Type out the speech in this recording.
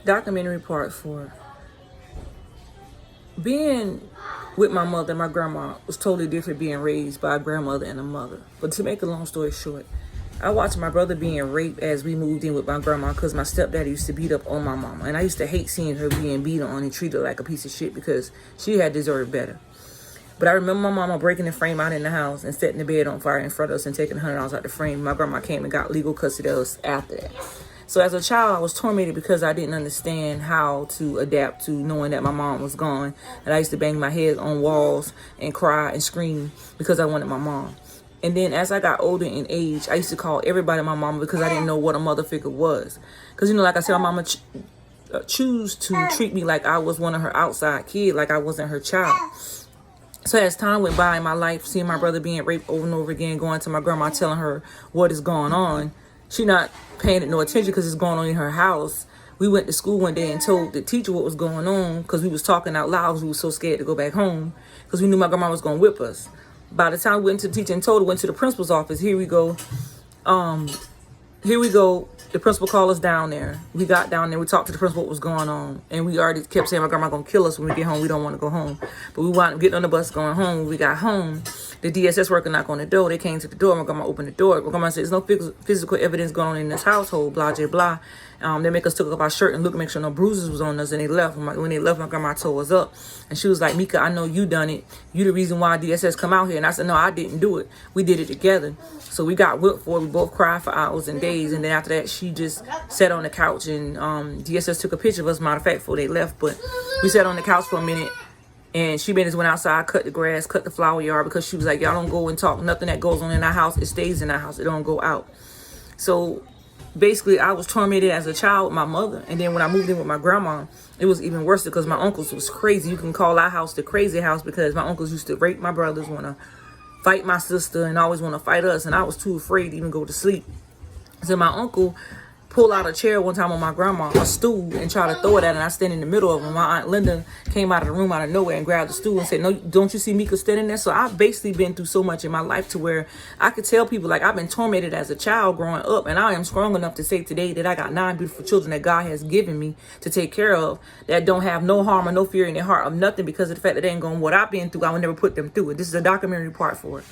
Documentary part 4. Being with my mother and my grandma was totally different being raised by a grandmother and a mother. But to make a long story short, I watched my brother being raped as we moved in with my grandma because my stepdad used to beat up on my mama. And I used to hate seeing her being beat on and treated like a piece of shit because she had deserved better. But I remember my mama breaking the frame out in the house and setting the bed on fire in front of us and taking $100 out the frame. My grandma came and got legal custody of us after that. So as a child, I was tormented because I didn't understand how to adapt to knowing that my mom was gone. And I used to bang my head on walls and cry and scream because I wanted my mom. And then as I got older in age, I used to call everybody my mama because I didn't know what a mother figure was. Because, you know, like I said, my mama choose to treat me like I was one of her outside kids, like I wasn't her child. So as time went by in my life, seeing my brother being raped over and over again, going to my grandma telling her what is going on, she not paying it no attention because it's going on in her house. We went to school one day and told the teacher what was going on because we was talking out loud because we was so scared to go back home because we knew my grandma was going to whip us. By the time we went to the teacher and told her, went to the principal's office, here we go. The principal called us down there. We got down there. We talked to the principal what was going on. And we already kept saying my grandma going to kill us when we get home. We don't want to go home. But we wound up getting on the bus going home. When we got home, the DSS worker knocked on the door. They came to the door. My grandma opened the door. My grandma said, there's no physical evidence going on in this household, blah, blah, blah. They make us took off our shirt and look, make sure no bruises was on us. And they left. When they left, my grandma told us up. And she was like, Mika, I know you done it. You the reason why DSS come out here. And I said, no, I didn't do it. We did it together. So we got whipped for it. We both cried for hours and days. And then after that, she just sat on the couch. And DSS took a picture of us, matter of fact, before they left. But we sat on the couch for a minute. And she made us went outside, cut the grass, cut the flower yard. Because she was like, y'all don't go and talk. Nothing that goes on in our house, it stays in our house. It don't go out. So basically, I was tormented as a child with my mother. And then when I moved in with my grandma, it was even worse because my uncles was crazy. You can call our house the crazy house because my uncles used to rape my brothers, want to fight my sister, and always want to fight us. And I was too afraid to even go to sleep. So my uncle pulled out a chair one time on my grandma, a stool, and tried to throw it at her. And I stand in the middle of them. My Aunt Linda came out of the room out of nowhere and grabbed the stool and said, no, don't you see Mika standing there? So I've basically been through so much in my life to where I could tell people, like, I've been tormented as a child growing up. And I am strong enough to say today that I got 9 beautiful children that God has given me to take care of that don't have no harm or no fear in their heart of nothing because of the fact that they ain't going what I've been through. I would never put them through it. This is a documentary part for it.